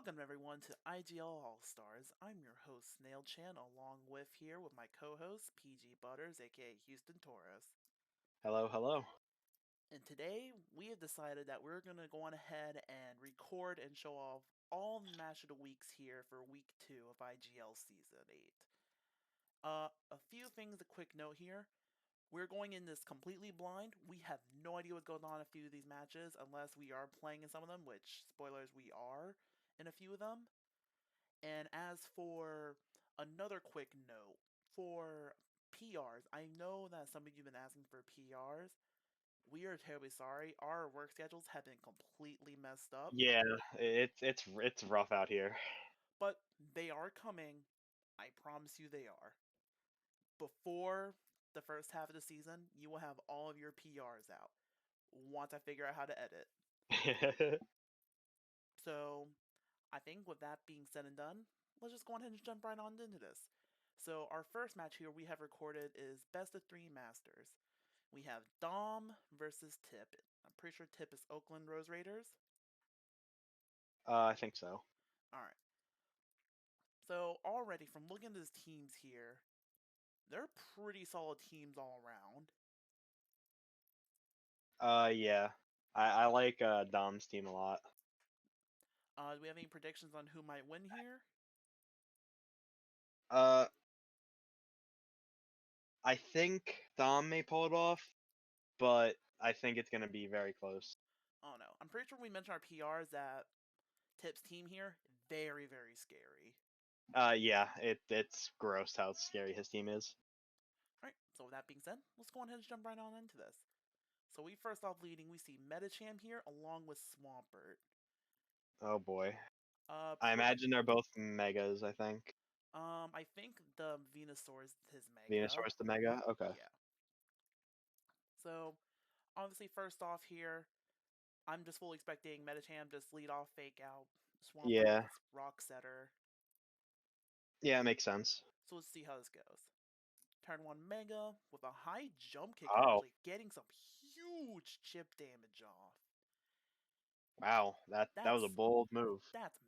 Welcome everyone to IGL All-Stars. I'm your host Snail Chan, along with my co-host PG Butterzz, aka Houston Tauros. Hello, hello. And today we have decided that we're gonna go on ahead and record and show off all the match of the weeks here for week 2 of IGL Season 8. A few things, a quick note here. We're going in this completely blind. We have no idea what's going on in a few of these matches unless we are playing in some of them, which, spoilers, we are in a few of them. And as for another quick note, for PRs, I know that some of you have been asking for PRs. We are terribly sorry. Our work schedules have been completely messed up, Yeah, it's rough out here. but they are coming. I promise you they are. Before the first half of the season, you will have all of your PRs out once I figure out how to edit. So I think with that being said and done, let's just go ahead and jump right on into this. So our first match here we have recorded is Best of 3 Masters. We have Dom versus Tip. I'm pretty sure Tip is Oakland Rose Raiders. I think so. Alright. So already from looking at his teams here, they're pretty solid teams all around. Yeah. I like Dom's team a lot. Do we have any predictions on who might win here? Uh, I think Dom may pull it off, but I think it's gonna be very close. Oh no. I'm pretty sure we mentioned our PRs that Tip's team here, very, very scary. Yeah, it's gross how scary his team is. Alright, so with that being said, let's go ahead and jump right on into this. So we first off leading, we see Metacham here along with Swampert. Oh boy. I Pretty. imagine they're both megas, I think. I think the Venusaur is his mega. Venusaur's the mega? Okay. Yeah. So obviously, first off here, I'm just fully expecting Metacham just lead off, fake out. Swampert Yeah. gets Rock Setter. Yeah, it makes sense. So let's see how this goes. Turn 1 Mega with a high jump kick, Oh, actually getting some huge chip damage off. wow. That was a That's bold move. That's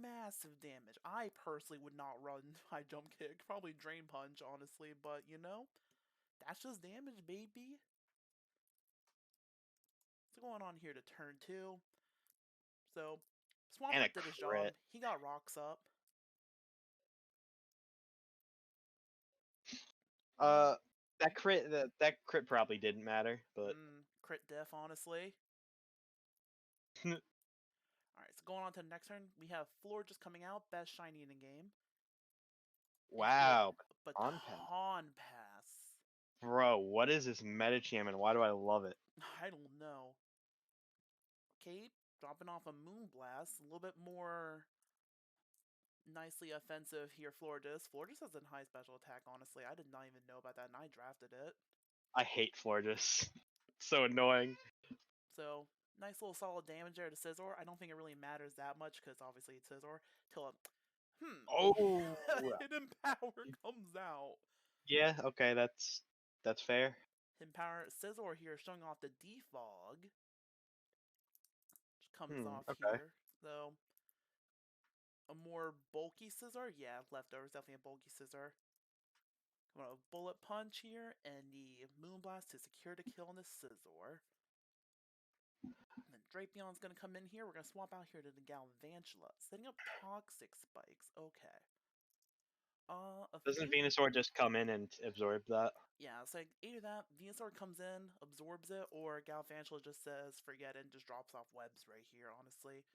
massive damage. I personally would not run high jump kick, probably drain punch, honestly, but you know, that's just damage, baby. So going on here to turn 2. So And a Swampert did his crit. job. He got rocks up. Uh, Uh, that crit probably didn't matter, but Crit def, honestly. Alright, so going on to the next turn, we have Floor just coming out, best shiny in the game. Into a wow, on pass, baton pass. bro. What is this Metacham and why do I love it? I don't know. Kate dropping off a Moonblast, a little bit more nicely offensive here. Florges has a high special attack, honestly. I did not even know about that, and I drafted it. I hate Florges. It's so annoying. So, nice little solid damage there to Scizor. I don't think it really matters that much, because obviously it's Scizor. Till Oh, Hidden Power comes out. yeah. Okay, that's fair. Hidden Power, Scizor here showing off the Defog. Which comes off Okay. here. So, a more bulky Scizor? Yeah, leftovers, definitely a bulky Scizor. I'm gonna Bullet Punch here, and the Moonblast to secure the kill on the Scizor. And then Drapeon's gonna come in here. We're gonna swap out here to the Galvantula, setting up Toxic Spikes. Okay. A Doesn't few. Venusaur just come in and absorb that? Yeah, it's like either that Venusaur comes in, absorbs it, or Galvantula just says forget it and just drops off webs right here. Honestly,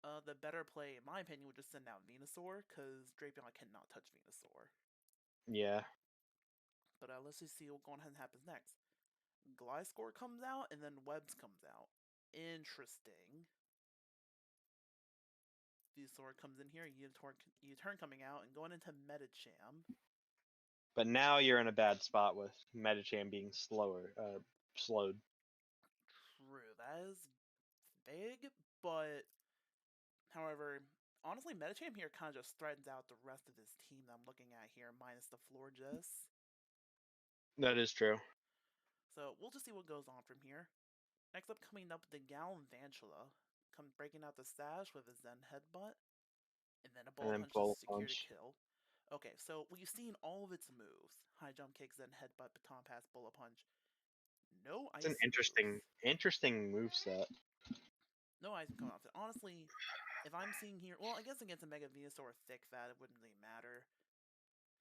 the better play, in my opinion, would just send out Venusaur because Drapeon cannot touch Venusaur. Yeah. But let's just see what going ahead and happens next. Gliscor comes out, and then Webs comes out. Interesting. Venusaur comes in here, U-turn coming out, and going into Metacham. But now you're in a bad spot with Metacham being slowed. True, that is big, but however, honestly, Metacham here kind of just threatens out the rest of his team that I'm looking at here, minus the Florges. That is true. So we'll just see what goes on from here. Next up, coming up, the Galvantula, breaking out the stash with a Zen Headbutt. And then a and bullet then punch to bullet secure the punch. kill. Okay, so we've seen all of its moves. High jump kicks, then headbutt, baton pass, bullet punch. No It's an ice moves. interesting move set. No ice coming off it. Honestly, if I'm seeing here, well, I guess against a Mega Venusaur thick fat, it wouldn't really matter.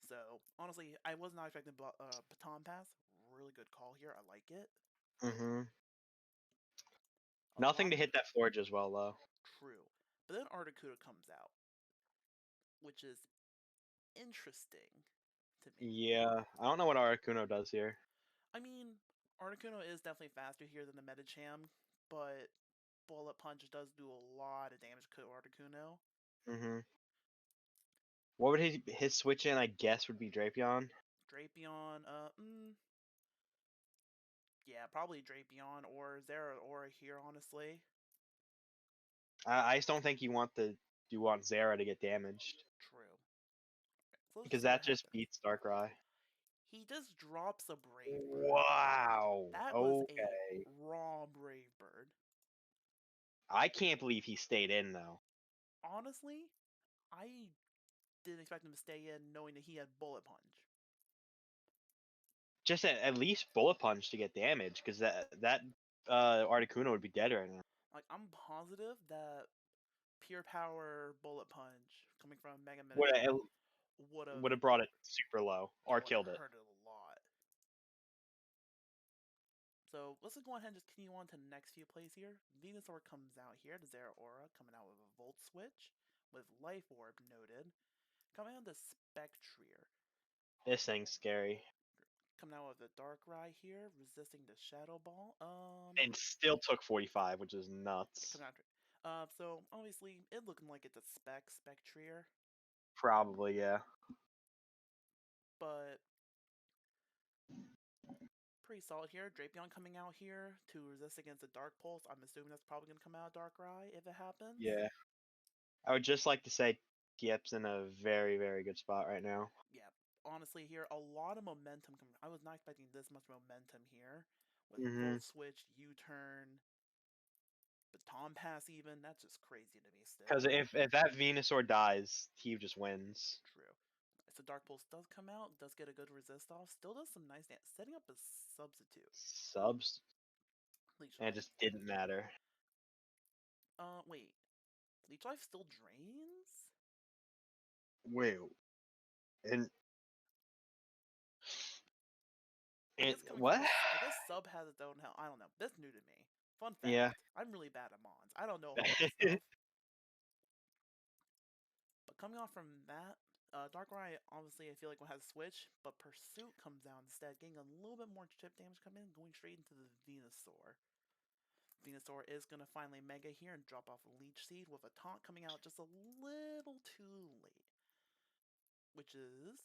So, honestly, I was not expecting baton pass. Really good call here. I like it. Mm-hmm. A Nothing lot to of hit that forge as well, though. true. But then Articuno comes out, which is interesting to me. Yeah, I don't know what Articuno does here. I mean, Articuno is definitely faster here than the Medicham, but Bullet Punch does do a lot of damage to Articuno. Mm-hmm. What would his switch in? I guess would be Drapion. Drapion, yeah, probably Drapion or Zera Aura here, honestly. I just don't think you want Zera to get damaged True. So let's just because see what that just happens. beats Darkrai. He just drops a Brave Bird. Wow. That was a Okay. raw Brave Bird. I can't believe he stayed in though. Honestly, I didn't expect him to stay in knowing that he had Bullet Punch. Just at least bullet punch to get damage because that Articuno would be dead right now. Like, I'm positive that Pure Power Bullet Punch coming from Mega Would Medicham have would have, would have brought it super low yeah, or would have killed it. hurt it a lot. So let's just go ahead and just continue on to the next few plays here. Venusaur comes out here to Zeraora, coming out with a Volt Switch, with Life Orb noted. Coming out to Spectrier, This thing's scary. coming out with a Darkrai here, resisting the Shadow Ball. And still took 45, which is nuts. Coming out. So obviously it looking like it's a Spectrier, Probably, yeah. but pretty solid here. Drapion coming out here to resist against a Dark Pulse. I'm assuming that's probably going to come out of Darkrai if it happens. Yeah. I would just like to say Kiep's in a very, very good spot right now. Yeah, honestly here, a lot of momentum coming. I was not expecting this much momentum here. With Mm-hmm. Volt Switch, U-Turn, Baton Pass even. That's just crazy to me Because still. if that Venusaur dies, he just wins. True. So Dark Pulse does come out, does get a good resist off, still does some nice damage. Setting up a substitute. Subs, Leech and it Life. just didn't matter. Wait. Leech Life still drains? Wait, and I guess coming from what? a, I guess sub has its own hell. I don't know. That's new to me. Fun Yeah. fact: I'm really bad at mons. I don't know a whole lot of stuff. But coming off from that, Darkrai obviously I feel like will have switch, but Pursuit comes out instead, getting a little bit more chip damage coming in, going straight into the Venusaur. Venusaur is gonna finally Mega here and drop off a Leech Seed with a taunt coming out just a little too late, which is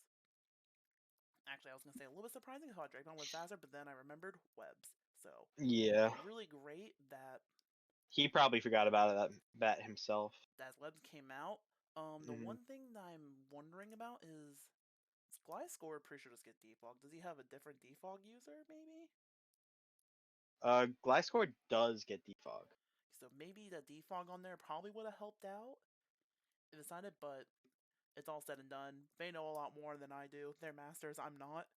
actually I was gonna say a little bit surprising. I thought Dragon was faster, but then I remembered webs. So Yeah. really great that He probably forgot about that himself. webs came out. The Mm-hmm. one thing that I'm wondering about is Gliscor pretty sure just get defog. Does he have a different defog user, maybe? Gliscor does get defog. So maybe the defog on there probably would have helped out if it's not it, but it's all said and done. They know a lot more than I do. They're masters, I'm not.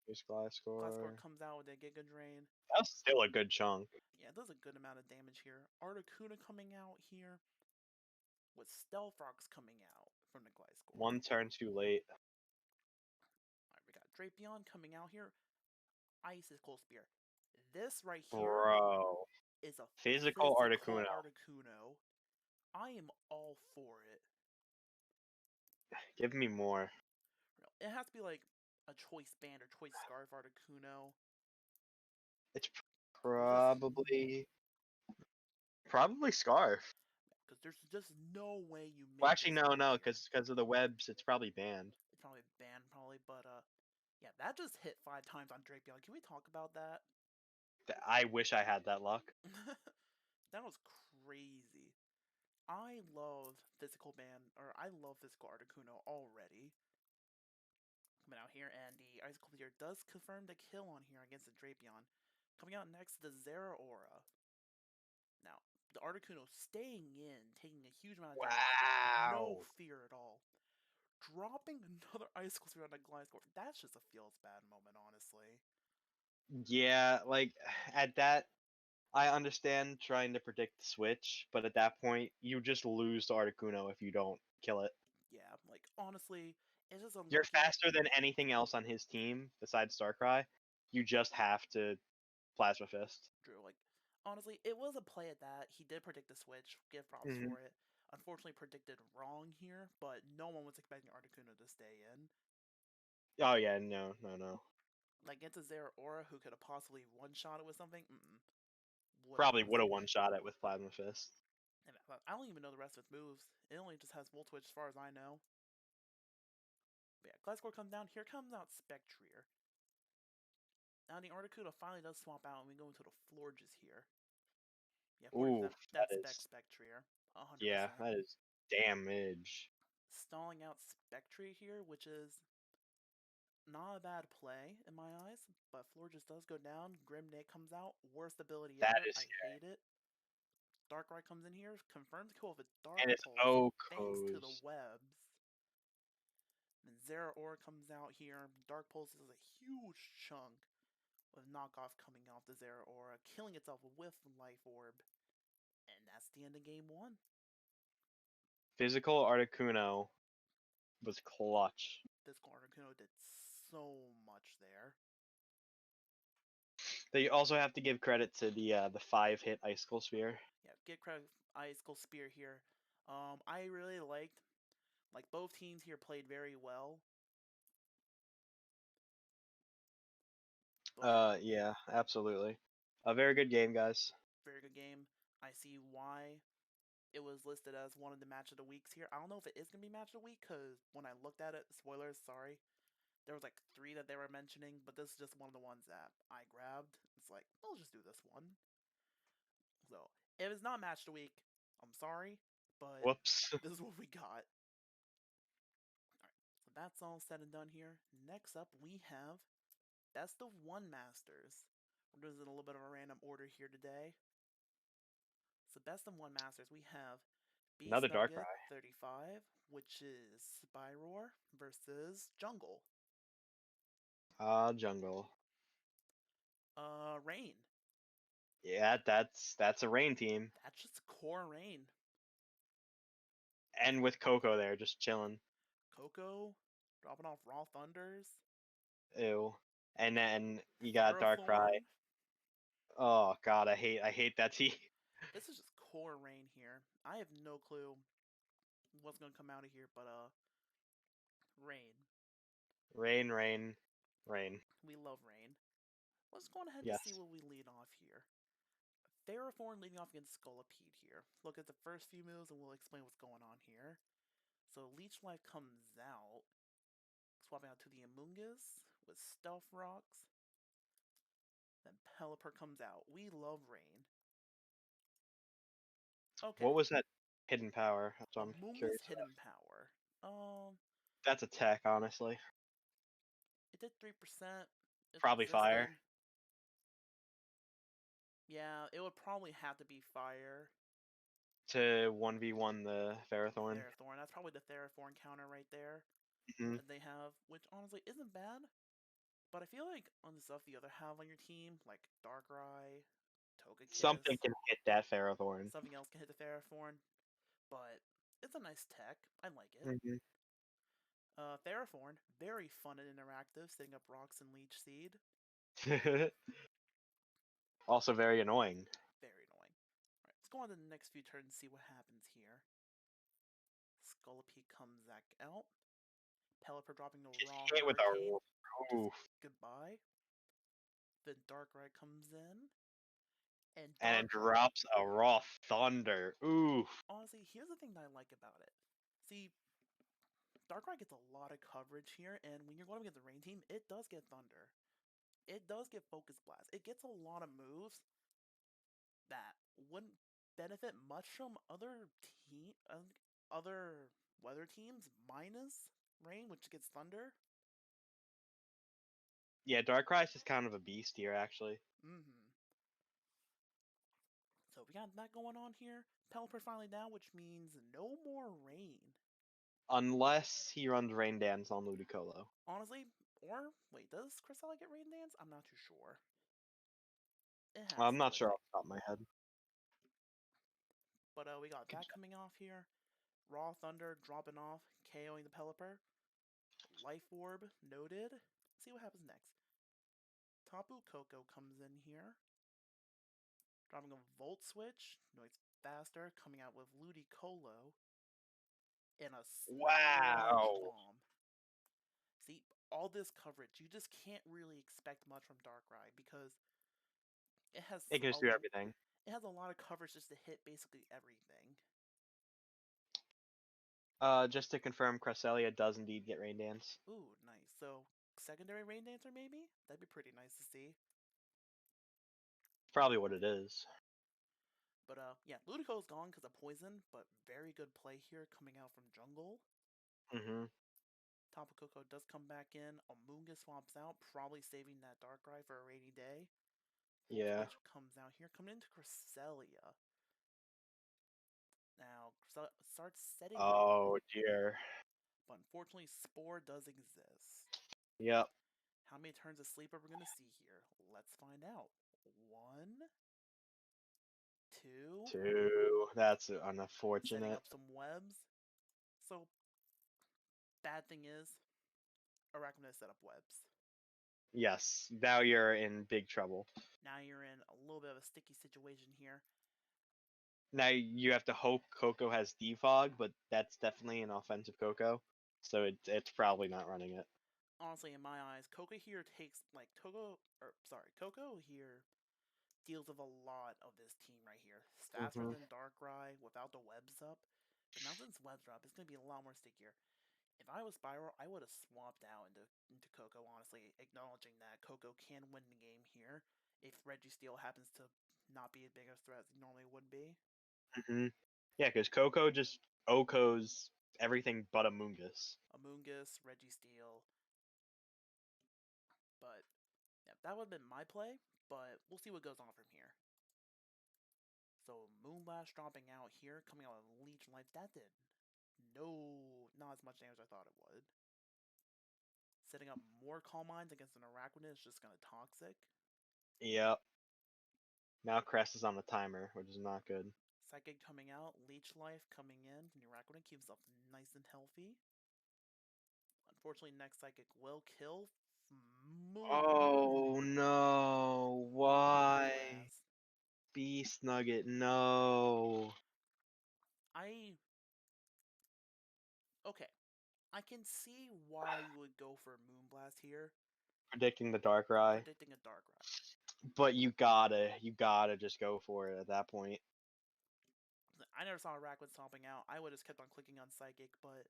Here's Gliscor Gliscor. comes out with a Giga Drain. That's still a good chunk. Yeah, it does a good amount of damage here. Articuno coming out here with Stealth Rocks coming out from the Gliscor. One turn too late. Alright, we got Drapion coming out here. Icicle Spear. This right here Bro. is a Physical physical Articuno. Articuno. I am all for it. Give me more. It has to be like a choice band or choice scarf Articuno. It's Just probably Scarf. because there's just no way you Well, make actually, this no, work no, here. because of the webs, it's probably banned. It's probably banned, probably, but yeah, that just hit 5 times on Drapion. Can we talk about that? I wish I had that luck. That was crazy. I love physical band, or I love physical Articuno already. Coming out here, and the Icicle Spear does confirm the kill on here against the Drapion. Coming out next, the Zeraora. Now, the Articuno staying in, taking a huge amount of damage, but no Wow. fear at all. Dropping another Icicle Spear on a Gliscor, that's just a feels bad moment, honestly. Yeah, like at that, I understand trying to predict the switch, but at that point, you just lose to Articuno if you don't kill it. Yeah, like, honestly, it's just You're unlucky. faster than anything else on his team besides Darkrai. You just have to Plasma Fist. Drew, like, honestly, it was a play at that. He did predict the switch, give props Hmm. for it. Unfortunately, predicted wrong here, but no one was expecting Articuno to stay in. Oh yeah, no, no, no. Like, against a Zeraora who could have possibly one-shot it with something, would have Probably would lost have it. one shot it with Plasma Fist. And I don't even know the rest of its moves. It only just has Volt Switch as far as I know. But yeah, Gliscor comes down. Here comes out Spectrier. Now the Articuno finally does swap out, and we go into the Florges here. Yeah, Florges, Ooh, that that is Spectrier. 100%. yeah, that is damage. Stalling out Spectrier here, which is not a bad play in my eyes, but Florges does go down. Grim Nate comes out. Worst ability That ever. is I scary. hate it. Darkrai comes in here, confirms kill with a Dark And it's Pulse thanks to the Okos. webs. And Zeraora comes out here. Dark Pulse is a huge chunk with knockoff coming off the Zeraora, killing itself with Life Orb. And that's the end of game one. Physical Articuno was clutch. This Articuno did so much there. They also have to give credit to the 5-hit Icicle Sphere. Yeah, get credit Icicle Spear here. I really liked, like, both teams here played very well. But Yeah, absolutely. A very good game, guys. very good game. I see why it was listed as one of the match of the weeks here. I don't know if it is gonna be match of the week because when I looked at it, spoilers, sorry, there was like 3 that they were mentioning, but this is just one of the ones that I grabbed. It's like, we'll just do this one. So if it's not match of the week, I'm sorry, but Whoops. this is what we got. Alright, so that's all said and done here. Next up, we have Best of One Masters. We're doing a little bit of a random order here today. So Best of One Masters, we have Beast Another Nugget Darkrai. 35, which is Spyroar versus Jungle. Jungle. Rain. Yeah, that's a rain team. That's just core Rain. And with Coco there, just chilling. Coco dropping off Raw Thunders. Ew. And then you got Darkrai. Ferrothorn. Oh god, I hate that team. This is just core Rain here. I have no clue what's gonna come out of here, but Rain. Rain, rain, rain. We love Rain. Let's go ahead to see Yes. what we lead off here. Ferrothorn leading off against Scolipede here. Look at the first few moves and we'll explain what's going on here. So Leech Life comes out, swapping out to the Amoonguss with Stealth Rocks. Then Pelipper comes out. We love Rain. Okay. What was that hidden power? That's what I'm Amoonguss curious Hidden about. Power. That's a tech, honestly. It did 3%. It's Probably resisted. fire. Yeah, it would probably have to be Fire. To 1v1 the Ferrothorn. Ferrothorn. That's probably the Ferrothorn counter right there Hmm. that they have, which honestly isn't bad. But I feel like on the stuff the other have on your team, like Darkrai, Something Togekiss, can hit that Ferrothorn. something else can hit the Ferrothorn. But it's a nice tech. I like it. Hmm. Ferrothorn, very fun and interactive, setting up rocks and Leech Seed. Also very annoying. Very annoying. Alright, let's go on to the next few turns and see what happens here. Scolipede comes back out. Pelipper dropping the raw Hit with Hurricane. a Just oof, goodbye. Then Darkrai comes in. And and it Darkrai, drops a raw thunder. Oof. honestly, here's the thing that I like about it. See, Darkrai gets a lot of coverage here, and when you're going against the Rain team, it does get Thunder. It does get Focus Blast. It gets a lot of moves that wouldn't benefit much from other weather teams minus Rain, which gets Thunder. Yeah, Darkrai's is kind of a beast here, actually. Mm-hmm. So we got that going on here. Pelipper finally down, which means no more Rain. Unless he runs Rain Dance on Ludicolo. Honestly, or wait, does Cresselia get Rain Dance? I'm not too sure. It has I'm to, not I sure think. off the top of my head. But we got that coming off here. Raw Thunder dropping off, KOing the Pelipper. Life Orb noted. Let's see what happens next. Tapu Koko comes in here. Dropping a Volt Switch. No, it's faster. Coming out with Ludicolo. And a Sludge Wow. Bomb. See, all this coverage, you just can't really expect much from Darkrai because it has It can a just do everything. it has a lot of coverage just to hit basically everything. Just to confirm, Cresselia does indeed get Rain Dance. Ooh, nice. So, secondary Rain Dancer maybe? That'd be pretty nice to see. Probably what it is. But yeah, Ludicolo's gone because of poison, but very good play here coming out from jungle. Mm-hmm. Tapu Koko does come back in. Amoonguss swaps out, probably saving that Darkrai for a rainy day. Volt Yeah. Switch comes out here, coming into Cresselia. Now, Cresselia starts setting up, Oh dear. but unfortunately, Spore does exist. Yep. How many turns of sleep are we going to see here? Let's find out. 1, 2, Two. That's setting unfortunate. up some webs. So, bad thing is, Arachnids set up webs. Yes. Now you're in big trouble. Now you're in a little bit of a sticky situation here. Now you have to hope Coco has defog, but that's definitely an offensive Coco, so it's probably not running it. Honestly, in my eyes, Coco here takes, Coco here deals with a lot of this team right here. It's faster Mm-hmm. than Darkrai without the webs up, but now since webs are up, it's going to be a lot more stickier. If I was Spyro, I would have swapped out into Coco, honestly, acknowledging that Coco can win the game here if Registeel happens to not be as big a threat as he normally would be. Mm-hmm. Yeah, because Coco just Oko's everything but Amoonguss. Amoonguss, Registeel, but yeah, that would have been my play, but we'll see what goes on from here. So Moonblast dropping out here, coming out with Leech Life. That did not as much damage as I thought it would. Setting up more Calm Minds against an Arachnid is just going to Toxic. Yep. Now Crest is on the timer, which is not good. Psychic coming out, Leech Life coming in, and the Arachnid keeps up nice and healthy. Unfortunately, next Psychic will kill Oh no! Why? Moonblast. Beast Nugget, no. I okay. I can see why you would go for Moonblast here, Predicting the Darkrai, predicting a Darkrai. but you gotta just go for it at that point. I never saw Arachnid stomping out. I would have just kept on clicking on Psychic, but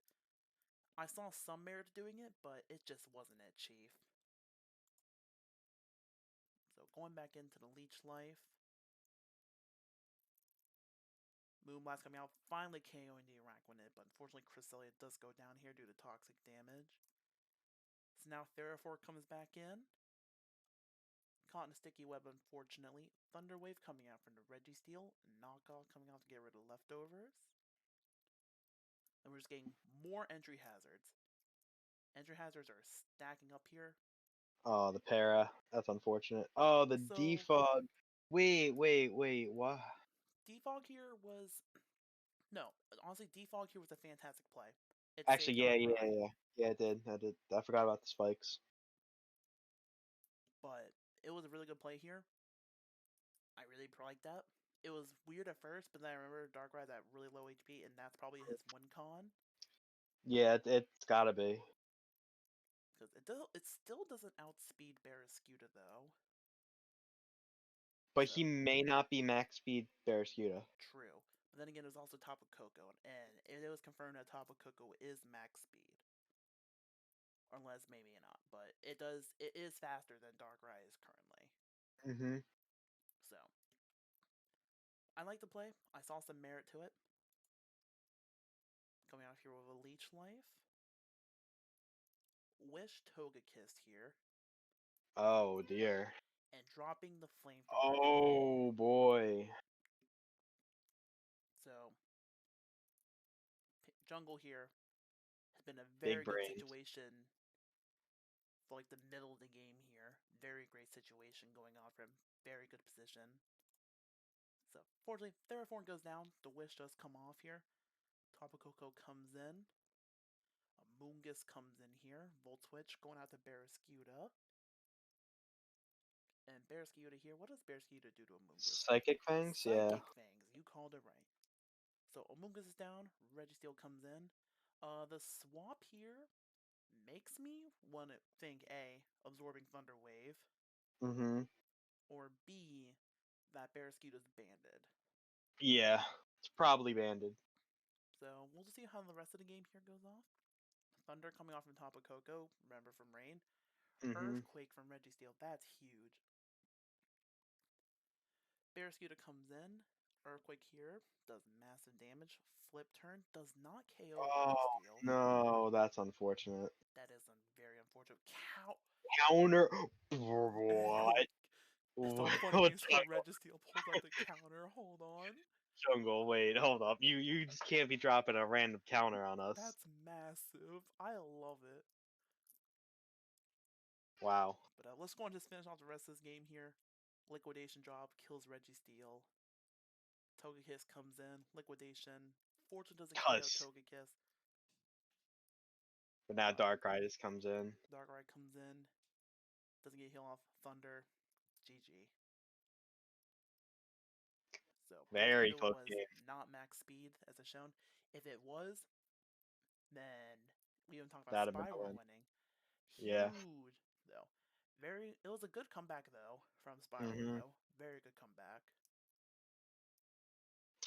I saw some merit to doing it, but it just wasn't it, Chief. So going back into the Leech Life. Moonblast coming out, finally KOing the Arachnid, but unfortunately Cresselia does go down here due to toxic damage. So now Theraphor comes back in. Caught in a sticky web, unfortunately. Thunder Wave coming out from the Registeel. Knockoff coming out to get rid of leftovers. And we're just getting more entry hazards. Entry hazards are stacking up here. Oh, the para. That's unfortunate. Oh, the So, defog. Wait. What? Defog here was... No, honestly, Defog here was a fantastic play. It Actually, saved Darkrai, yeah. I did. I forgot about the spikes. but it was a really good play here. I really liked that. It was weird at first, but then I remember Darkrai's at really low HP, and that's probably his win con. Yeah, it's gotta be. Because it still doesn't outspeed Barrascuda, though. But he So, may not be max speed Barraskewda. true. But then again, it was also Tapu Koko, and it was confirmed that Tapu Koko is max speed. Unless maybe not, but it is faster than Darkrai is currently. Mm-hmm. So, I like the play. I saw some merit to it. Coming out here with a Leech Life. Wish Togekiss here. Oh dear. And dropping the Flamethrower down. Oh boy. So, jungle here. Been a Big very good brains. situation for like the middle of the game here. Very great situation going on from very good position. So fortunately, Theraform goes down. The Wish does come off here. Tapu Koko comes in. Moongus comes in here. Volt Switch going out to Barrascuda. And Barrascuda here. What does Barrascuda do to a Moongus? Psychic Fangs, yeah. Psychic Fangs. You called it right. So Amoongus is down. Registeel comes in. The swap here makes me want to think A, absorbing Thunder Wave, Mm-hmm. or B, that Barrascuda's banded. Yeah, it's probably banded. So we'll just see how the rest of the game here goes off. Thunder coming off from top of Coco, remember from Rain. Mm-hmm. Earthquake from Registeel, that's huge. Barrascuda comes in. Earthquake here does massive damage. Flip turn does not KO Oh Registeel. no, that's unfortunate. That is a very unfortunate. Cow. Counter. What? It's so funny when you What's said Registeel pulls out the counter. Hold on. Jungle? Wait, hold up. You just can't be dropping a random counter on us. That's massive. I love it. Wow. But let's go on to finish off the rest of this game here. Liquidation drop kills Registeel. Togekiss comes in. Liquidation. Fortune doesn't KO Cuss. Togekiss. But now Darkrai just comes in. Darkrai comes in. Doesn't get heal off. Thunder. GG. So Very Barrascuda close was game. not max speed as it's shown. If it was, then we even talk about That'd have been a Spyro win. winning. Yeah. Huge though. It was a good comeback though from Spyro Mm-hmm. though. Very good comeback.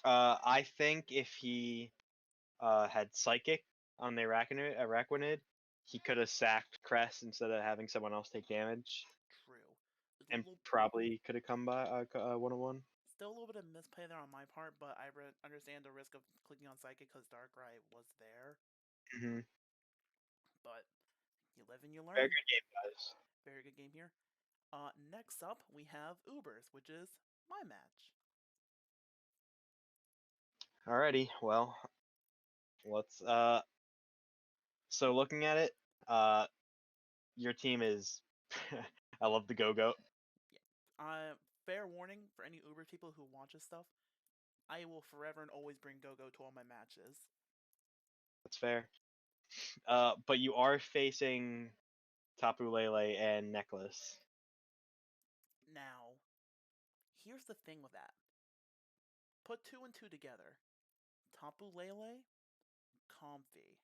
I think if he had Psychic on the Araquanid, he could have sacked Crest instead of having someone else take damage, True. There's a and little, probably could have come by 1-on-1. still a little bit of misplay there on my part, but I understand the risk of clicking on Psychic because Darkrai was there. Mm-hmm. But you live and you Very learn. good game, guys. Very good game here. Next up we have Ubers, which is my match. Alrighty, well, let's so looking at it, uh your team is I love the Go-Goat. Yeah. Fair warning for any Uber people who watch this stuff. I will forever and always bring Go-Go to all my matches. That's fair. But you are facing Tapu Lele and Necklace. Now, here's the thing with that. Put two and two together. Tapu Lele, Comfy.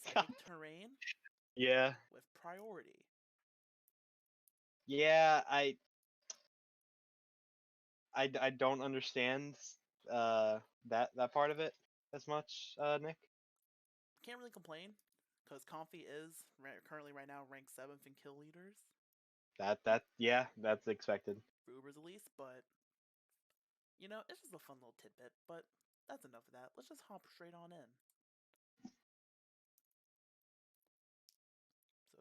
Psychic Terrain Yeah. with priority. Yeah, I don't understand that part of it as much, Nick. Can't really complain, because Comfy is currently right now ranked 7th in kill leaders Yeah, that's expected. for Ubers at least, but it's just a fun little tidbit, but that's enough of that. Let's just hop straight on in. So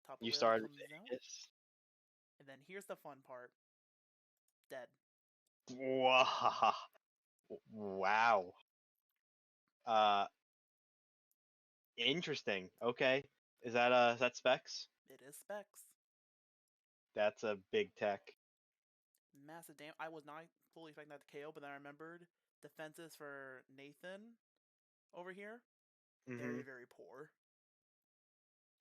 Tapu You Lele started comes out, Vegas. and then here's the fun part. Dead. Wow. Wow. Uh Interesting. Okay. Is that specs? It is Specs. That's a big tech. Massive damage. I was not fully expecting that to KO, but then I remembered defenses for Nathan over here. Very, Mhm. very poor.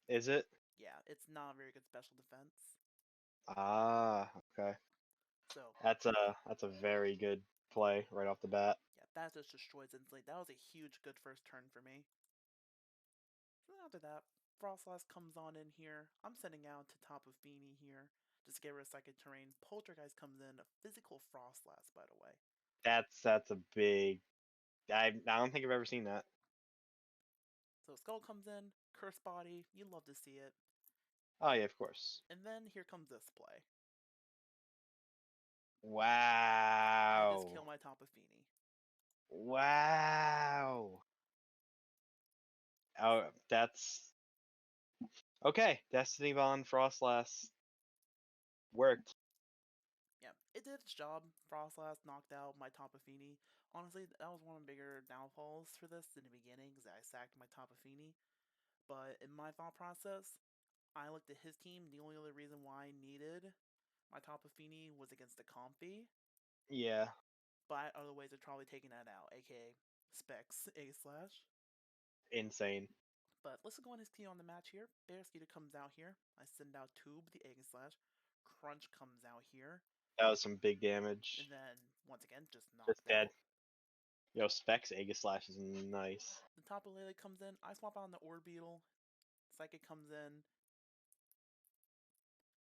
Is it? Yeah, it's not a very good special defense. Ah, okay. So, That's a very good play right off the bat. yeah, that just destroys instantly. That was a huge good first turn for me. So after that, Frostlass comes on in here. I'm sending out to Tapu Fini here. Just to get rid of Psychic Terrain. Poltergeist comes in. A physical Frostlass, by the way. That's a big. I don't think I've ever seen that. So Skull comes in. Curse Body. You love to see it. Oh yeah, of course. And then here comes this play. I just kill Wow. my Tapu Fini. Wow. Oh, that's okay. Destiny Bond Frostlass worked. Yeah, it did its job. Frostlass knocked out my Tapafini. Honestly, that was one of the bigger downfalls for this in the beginning, because I sacked my Tapafini. But in my thought process, I looked at his team. The only other reason why I needed my Tapafini was against the Comfy. Yeah, But other ways of probably taking that out, aka Specs A slash. insane. But let's go on his team on the match here. Bear Skeeter comes out here. I send out Tube, the Egg Slash. Crunch comes out here. That was some big damage. And then, once again, just Just knocked dead. out. Yo, Specs Aegis Slash is nice. The Tapu Lele comes in. I swap out on the Orbeetle. Psychic comes in.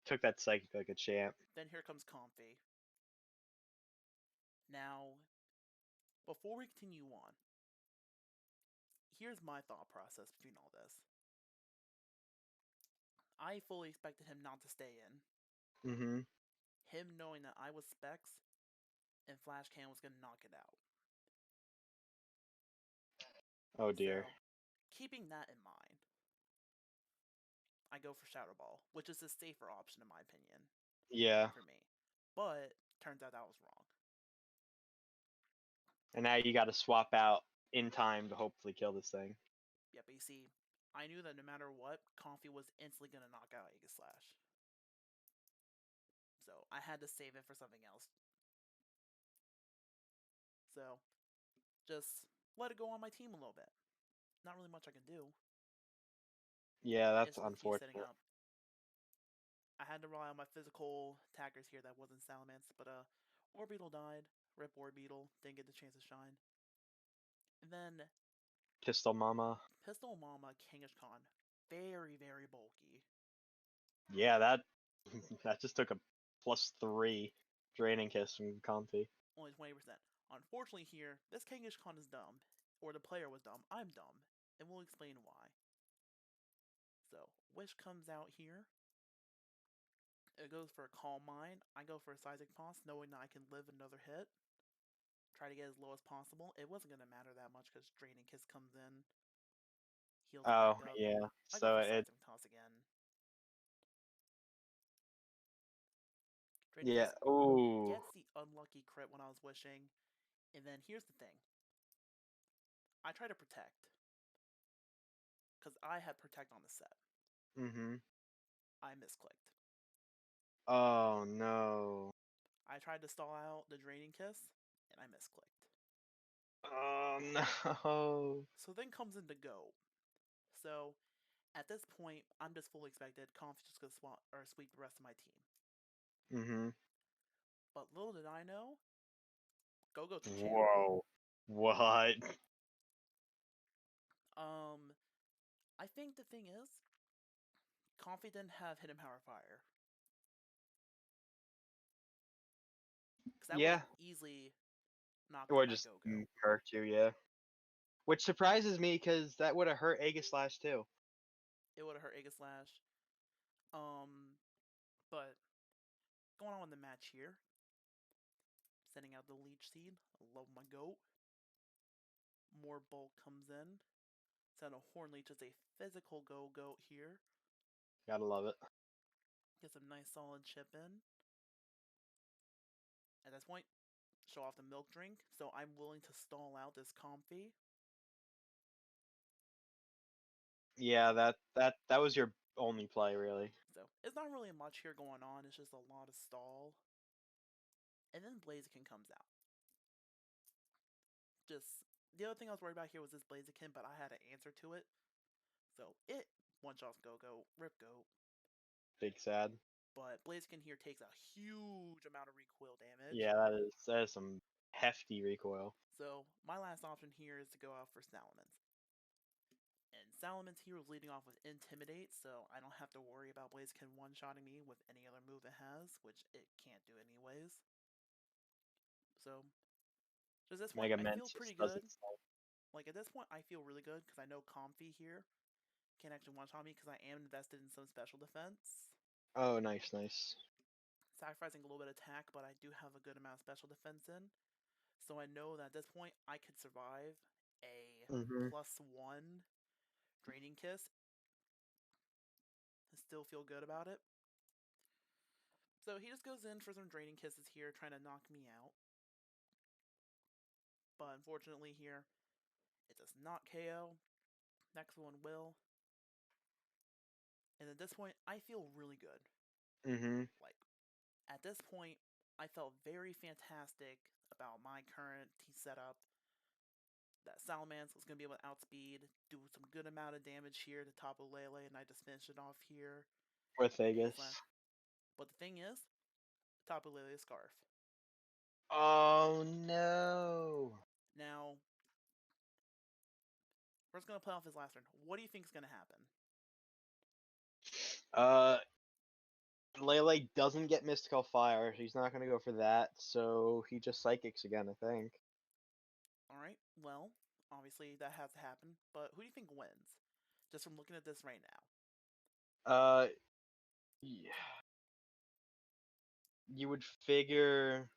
Took that Psychic like a champ. Then here comes Comfy. Now, before we continue on, here's my thought process between all this. I fully expected him not to stay in. Mm-hmm. Him knowing that I was Specs and Flash Can was going to knock it out. Oh dear. So, keeping that in mind, I go for Shadow Ball, which is a safer option in my opinion Yeah. for me. But turns out that was wrong. And now you got to swap out in time to hopefully kill this thing. Yeah, but you see, I knew that no matter what, Comfy was instantly going to knock out Aegis Slash. So I had to save it for something else. So just let it go on my team a little bit. Not really much I can do. Yeah, that's It's just me setting unfortunate. up. I had to rely on my physical attackers here that wasn't Salamence, but Orbeetle died. Rip Orbeetle, didn't get the chance to shine. And then Pistol Mama. Pistol Mama Kangaskhan, very, very bulky. Yeah, that that just took a +3 draining kiss from Comfy. Only 20%. Unfortunately here, this Kangaskhan is dumb. Or the player was dumb. I'm dumb. And we'll explain why. So, Wish comes out here. It goes for a Calm Mind. I go for a Seismic Toss, knowing that I can live another hit. Try to get as low as possible. It wasn't going to matter that much because Draining Kiss comes in. Heals it Oh back up. yeah, I go so for it Seismic Toss again. Draining yeah. Kiss Ooh. gets the unlucky crit when I was wishing. And then here's the thing. I try to protect. Because I had Protect on the set. Mm-hmm. I misclicked. Oh no. I tried to stall out the Draining Kiss, and I misclicked. Oh no. So then comes into Go. So at this point, I'm just fully expected Conf just gonna swap or sweep the rest of my team. Mm-hmm. But little did I know, Go-Go's a champ. Whoa. What? I think the thing is, Comfy didn't have Hidden Power Fire. Because that would have Yeah. easily knocked Or out my just Go-Go. hurt you, yeah. Which surprises me because that would have hurt Aegis Slash too. It would have hurt Aegis Slash. But going on with the match here, sending out the Leech Seed. I love my goat. More bulk comes in. Send a Horn Leech as a physical Go-Goat here. Gotta love it. Get some nice solid chip in. At this point, show off the milk drink, so I'm willing to stall out this Comfy. Yeah, that was your only play really. So it's not really much here going on, it's just a lot of stall. And then Blaziken comes out. Just the other thing I was worried about here was this Blaziken, but I had an answer to it. So it one-shots Go-Go, Rip Goat. Big sad. But Blaziken here takes a huge amount of recoil damage. Yeah, that is some hefty recoil. So my last option here is to go out for Salamence. And Salamence here was leading off with Intimidate, so I don't have to worry about Blaziken one-shotting me with any other move it has, which it can't do anyways. So, at this point, Mega I feel Mantis pretty does good. its thing. Like, at this point, I feel really good, because I know Comfy here can actually one-shot me, because I am invested in some special defense. Oh, nice, nice. Sacrificing a little bit of attack, but I do have a good amount of special defense in. So I know that at this point, I could survive a +1 Draining Kiss and still feel good about it. So he just goes in for some draining kisses here, trying to knock me out. But unfortunately here, it does not KO. Next one will. And at this point, I feel really good. Mm-hmm. Like, at this point, I felt very fantastic about my current T setup. That Salamence was going to be able to outspeed, do some good amount of damage here to Tapu Lele, and I just finished it off here. With Ace Vegas. Land. But the thing is, Tapu Lele Scarf. Oh no. Now, we're just going to play off his last turn. What do you think is going to happen? Uh, Lele doesn't get Mystical Fire. He's not gonna go for that, so he just Psychics again, I think. Alright, well, obviously that has to happen, but who do you think wins? Just from looking at this right now. Yeah. You would figure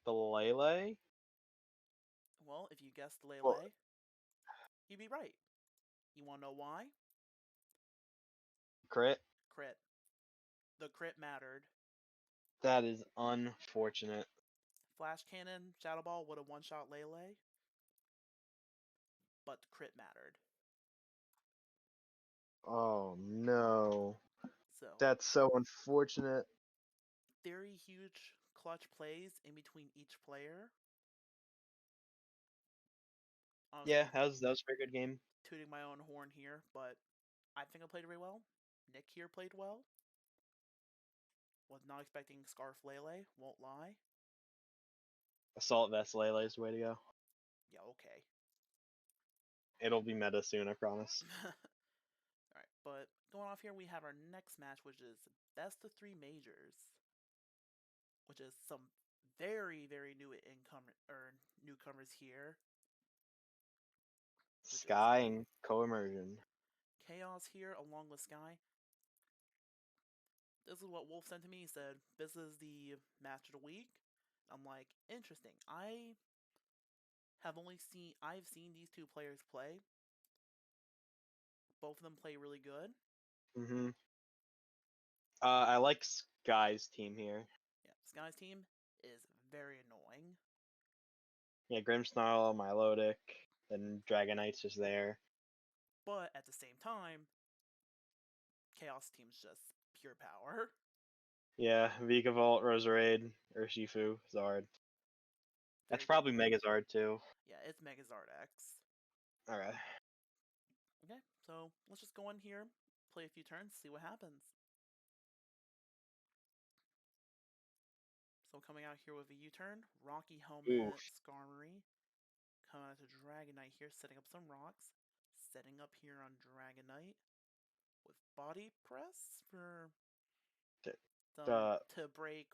the Lele? Well, if you guessed Well, Lele, you'd be right. You want to know why? crit? Crit. The crit mattered. That is unfortunate. Flash Cannon, Shadow Ball would have one-shot Lele, but the crit mattered. Oh no. So, That's so unfortunate. very huge clutch plays in between each player. Yeah, Honestly, that was a very good game. tooting my own horn here, but I think I played very well. Nick here played well. Was not expecting Scarf Lele, won't lie. Assault Vest Lele is the way to go. Yeah, okay. It'll be meta soon, I promise. Alright, but going off here, we have our next match, which is best of 3 majors, which is some very, very new newcomers here, which is Sky and Co-Immersion. Chaos here along with Sky. This is what Wolf sent to me. He said, this is the match of the week. I'm like, interesting. I've seen these two players play. Both of them play really good. Mm-hmm. I like Sky's team here. Yeah, Sky's team is very annoying. Yeah, Grimmsnarl, Milotic, and Dragonite's just there. But at the same time, Chaos team's just pure power. Yeah, Vikavolt, Roserade, Urshifu, Zard. That's Very good. probably Megazard too. Yeah, it's Megazord X. Alright. Okay, so let's just go in here, play a few turns, see what happens. So coming out here with a U-turn, Rocky Helmet, Oof. Skarmory. Coming out to Dragonite here, setting up some rocks. Setting up here on Dragonite with Body Press for some Uh, to break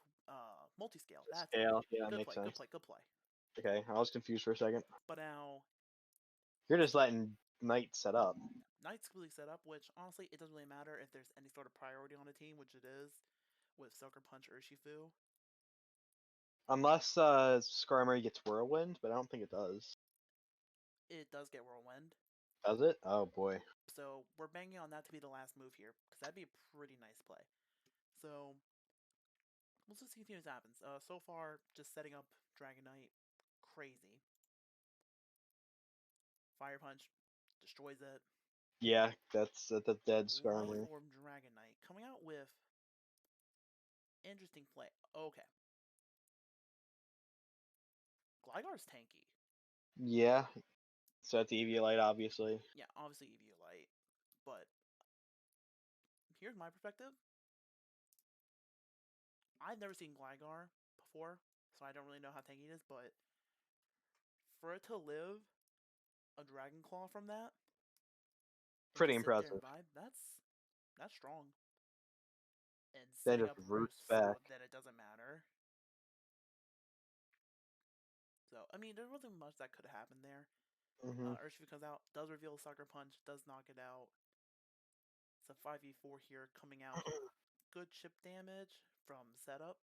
multi-scale. That's it. Scale, yeah, that Good makes play, good sense. play, good play. Okay, I was confused for a second. But now You're just letting Knight set up. Knight's completely set up, which honestly it doesn't really matter if there's any sort of priority on the team, which it is with Sucker Punch Urshifu. Unless Skarmory gets Whirlwind, but I don't think it does. It does get Whirlwind. Does it? Oh boy. So we're banging on that to be the last move here, because that'd be a pretty nice play. So we'll just see what happens. So far, just setting up Dragonite, crazy. Fire Punch destroys it. Yeah, that's the dead Light Skarmory. Orb Dragonite coming out with interesting play. Okay, Gligar's tanky. Yeah, so that's Eviolite, obviously. Yeah, obviously Eviolite, but here's my perspective. I've never seen Gligar before, so I don't really know how tanky it is, but for it to live a Dragon Claw from that and Pretty just sit there and impressive. vibe, that's strong. And Then setting just up roots Roost back. so that it doesn't matter. So, I mean, there wasn't much that could have happened there. Hmm Urshifu comes out, does reveal Sucker Punch, does knock it out. It's a 5v4 here coming out. Good chip damage from setup,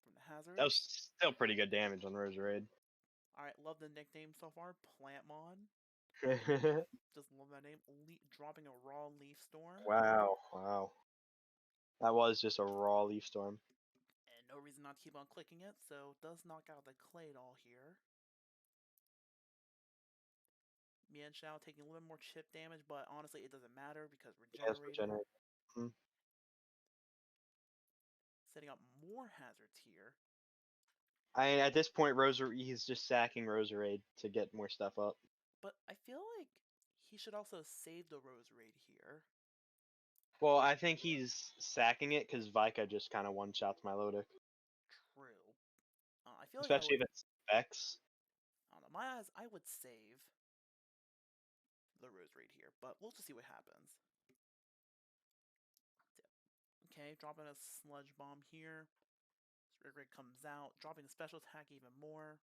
from the That was hazards. still pretty good damage on Roserade. Alright, love the nickname so far. Plantmon. Just love that name. Dropping a raw Leaf Storm. Wow, wow. That was just a raw Leaf Storm. And no reason not to keep on clicking it, so it does knock out the Claydol here. Mian Shao taking a little more chip damage, but honestly it doesn't matter because Yes, Regenerator. regenerate. Mhm. Setting up more hazards here. At this point, he's just sacking Roserade to get more stuff up. But I feel like he should also save the Roserade here. Well, I think he's sacking it because Vika just kind of one-shots Milotic. True. I feel like I Especially would... if it's Vex. I don't know, my eyes, I would save the Roserade here, but we'll just see what happens. Okay, dropping a Sludge Bomb here. Rigrig comes out, dropping the special attack even more.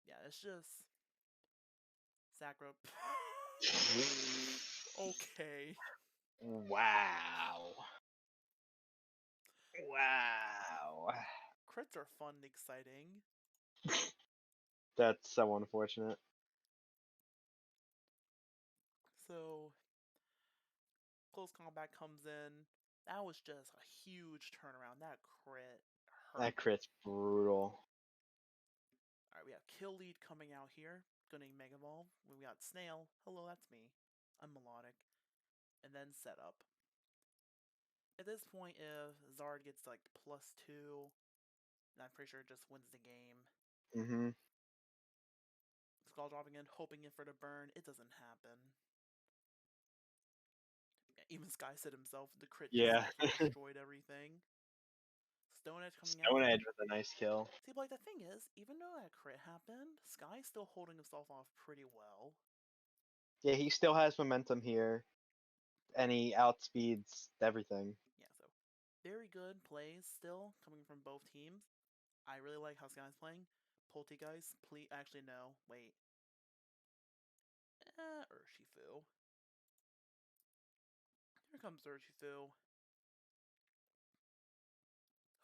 Yeah, it's just... Sacro. Okay. Wow. Wow. Crits are fun and exciting. That's so unfortunate. So, close combat comes in. That was just a huge turnaround. That crit hurt. That crit's brutal. Alright, we have Kill Lead coming out here. Gonna Mega Evolve. We got Snail. Hello, that's me. I'm Melodic. And then Setup. At this point, if Zard gets like +2, then I'm pretty sure it just wins the game. Mm-hmm. Skull dropping in, hoping in for the burn. It doesn't happen. Yeah, even Sky said himself, the crit just Yeah. absolutely destroyed everything. Stone Edge coming out. Stone Edge with a nice kill. See, but like the thing is, even though that crit happened, Sky's still holding himself off pretty well. Yeah, he still has momentum here, and he outspeeds everything. Yeah, so very good plays still coming from both teams. I really like how Sky's playing. Poltegeist, please. Actually, no. Wait. Urshifu. Here comes Urshifu.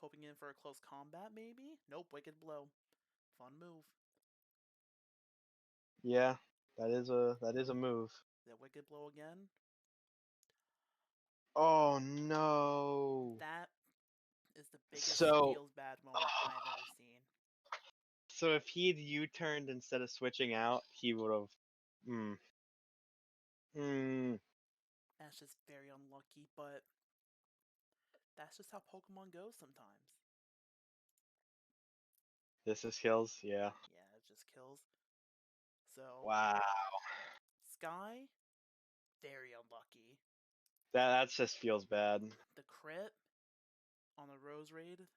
Hoping in for a close combat, maybe? Nope, Wicked Blow. Fun move. Yeah, that is a move. The Wicked Blow again. Oh no. That is the biggest So feels bad moment I've ever seen. so if he'd U-turned instead of switching out, he would have. That's just very unlucky, but that's just how Pokemon goes sometimes. This is kills, yeah. Yeah, it just kills. So, Wow. Sky, very unlucky. That just feels bad. The crit on the Roserade,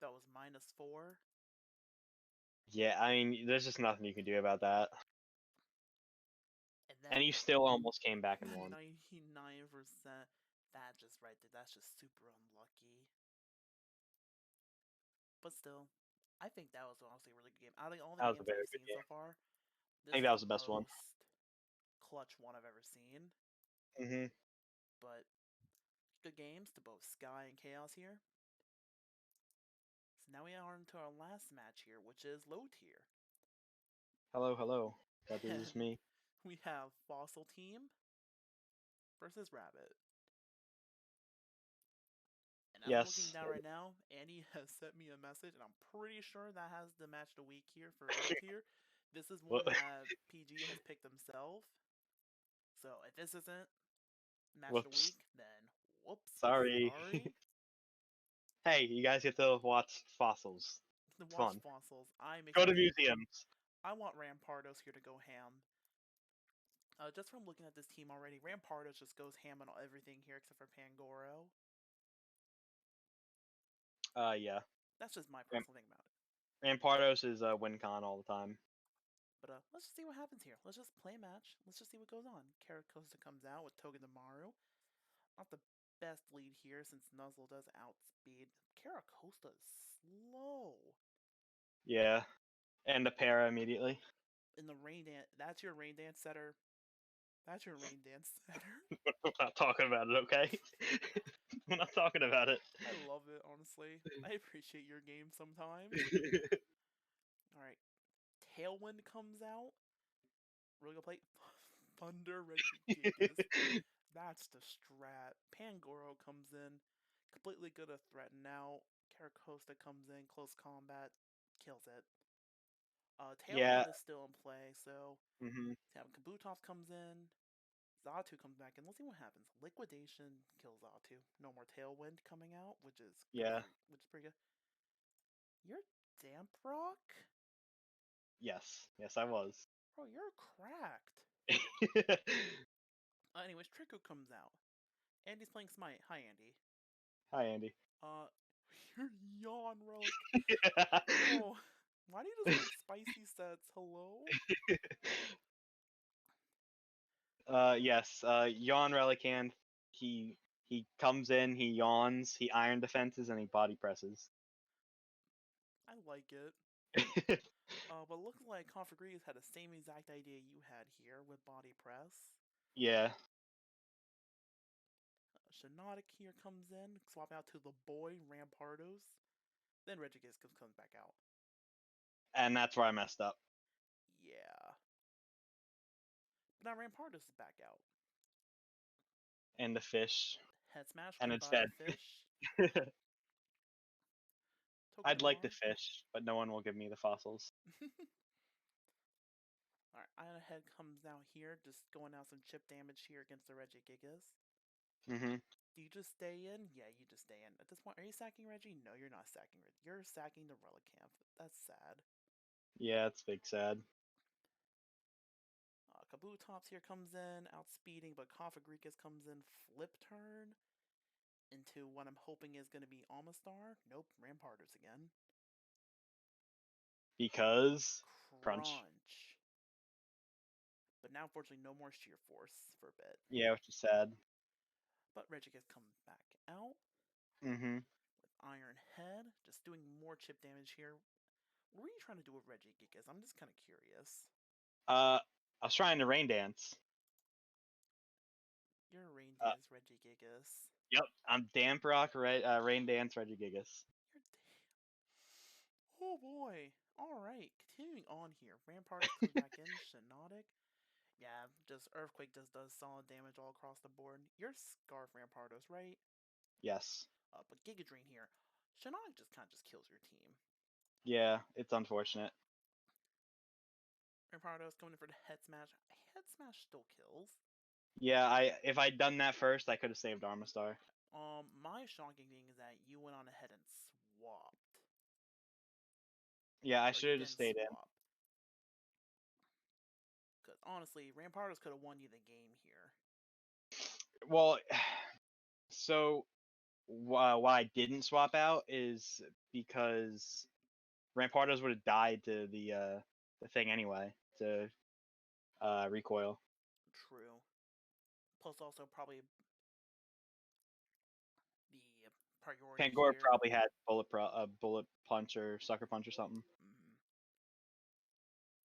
that was -4. Yeah, I mean, there's just nothing you can do about that. And And then you still almost came back and won. 99%. That just right there, that's just super unlucky. But still, I think that was honestly a really good game. Out of all the That was a games very we've good seen game. so far, I this think is that the was the best one. most clutch one I've ever seen. Mm-hmm. But good games to both Sky and Chaos here. So now we are into our last match here, which is low tier. Hello, hello. That is And me. we have Fossil Team versus Rabbit. And as I'm looking Yes. down right now, Annie has sent me a message, and I'm pretty sure that has the match of the week here for low tier. This is one that PG has picked themselves. So if this isn't match of the Whoops. week, then whoops. Sorry. Sorry. Hey, you guys get to watch fossils. To It's watch fun. fossils, I'm Go to excited. museums. I want Rampardos here to go ham. Just from looking at this team already, Rampardos just goes ham on everything here except for Pangoro. Yeah. That's just my Ram- personal thing about it. Rampardos is WinCon all the time. But let's just see what happens here. Let's just play a match. Let's just see what goes on. Caracosta comes out with Togedemaru. Not the best lead here since Nuzzle does outspeed. Caracosta is slow. Yeah. And a para immediately. In the rain dance, that's your rain dance setter. That's your rain dance setter. We're not talking about it, okay? We're not talking about it. I love it, honestly. I appreciate your game sometimes. Alright. Tailwind comes out. Really gonna play Thunder Regigigas. That's the strat. Pangoro comes in. completely gonna threaten now. Caracosta comes in, close combat, kills it. Yeah. Tailwind is still in play, so Hmm. Kabutops comes in, Zatu comes back, and let's see what happens. Liquidation kills Zatu. No more Tailwind coming out, Yeah. which is pretty good. You're Damp Rock? Yes. Yes, I was. Bro, you're cracked. Anyways, Trico comes out. Andy's playing Smite. Hi, Andy. Hi, Andy. Uh, you're Yawn Relic. Bro, why do you just pick spicy sets? Hello? Yes. Yawn Relicanth. He comes in. He yawns. He iron defenses and he body presses. I like it. But looks like Confagrees had the same exact idea you had here with body press. Yeah. Shinotic here comes in, swap out to the boy Rampardos. Then Regigigas comes back out. And that's where I messed up. Yeah. But now Rampardos is back out. And the fish. Head smash, And goodbye instead, fish. I'd like the Togedemaru. fish, but no one will give me the fossils. Alright, Iron Head comes out here, just going out some chip damage here against the Regigigas. Hmm. Do you just stay in? Yeah, you just stay in. At this point, are you sacking Reggie? No, you're not sacking Reggie. You're sacking the Relicanth. That's sad. Yeah, it's big sad. Kabutops here comes in, outspeeding, but Confagregas comes in, flip turn into what I'm hoping is going to be Almastar. Nope, Rampardos again. Because crunch. Crunch. But now, unfortunately, no more Sheer Force for a bit. Yeah, which is sad. But Regigigas comes back out Hmm. with Iron Head, just doing more chip damage here. What were you trying to do with Regigigas? I'm just kind of curious. I was trying to rain dance. You're a Rain Uh, Dance Regigigas. yep, I'm Damp Rock, Rain Dance, Regigigas. You're Oh boy. Alright, continuing on here. Rampardos comes back in, Shinotic. Yeah, just Earthquake just does solid damage all across the board. You're Scarf Rampardos, right? Yes. But Giga Drain here. Shinotic just kind of just kills your team. Yeah, it's unfortunate. Rampardos coming in for the Head Smash. Head Smash still kills. Yeah, if I'd done that first, I could have saved Armastar. My shocking thing is that you went on ahead and swapped. Yeah, I Or should you have just didn't stayed in. swap. Because honestly, Rampardos could have won you the game here. Well, so why I didn't swap out is because Rampardos would have died to the thing anyway, to recoil. True. Plus also probably the priority Pangoro here. probably had bullet punch or sucker punch or something.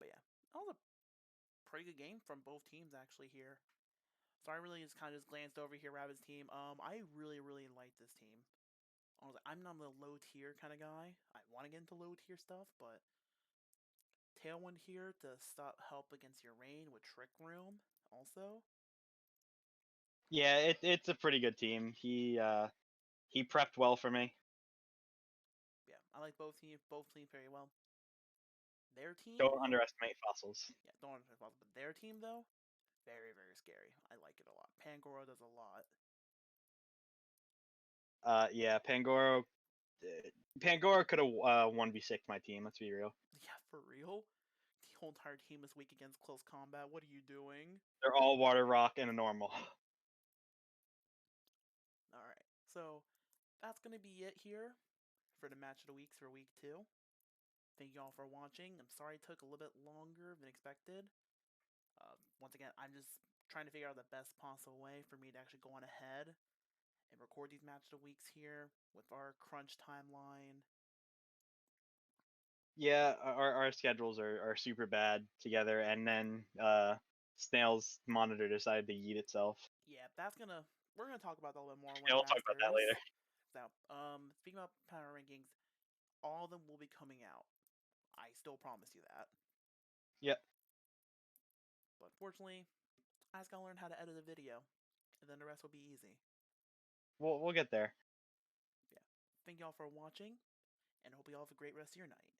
But yeah, that was a pretty good game from both teams actually here. So I really just kind of just glanced over here, Rabbit's team. I really like this team. Honestly, I'm not the low tier kind of guy. I want to get into low tier stuff, but Tailwind here to stop help against your rain with Trick Room also. Yeah, it's a pretty good team. He prepped well for me. Yeah, I like both teams very well. Their team, Don't underestimate fossils. yeah, don't understand, but their team though, very scary. I like it a lot. Pangoro does a lot. Yeah, Pangoro could have 1v6 my team. Let's be real. Yeah, for real. The whole entire team is weak against close combat. What are you doing? They're all water rock and a normal. All right, so that's gonna be it here for the match of the weeks for week 2. Thank you all for watching. I'm sorry it took a little bit longer than expected. Once again, I'm just trying to figure out the best possible way for me to actually go on ahead and record these match of the weeks here with our crunch timeline. Yeah, our schedules are super bad together, and then Snail's monitor decided to yeet itself. Yeah, we're gonna talk about that a little bit more when Yeah, it we'll talk about that later. masters. So, speaking about power rankings, all of them will be coming out. I still promise you that. Yep. But unfortunately, I just gotta learn how to edit a video, and then the rest will be easy. We'll get there. Thank y'all for watching, and hope you all have a great rest of your night.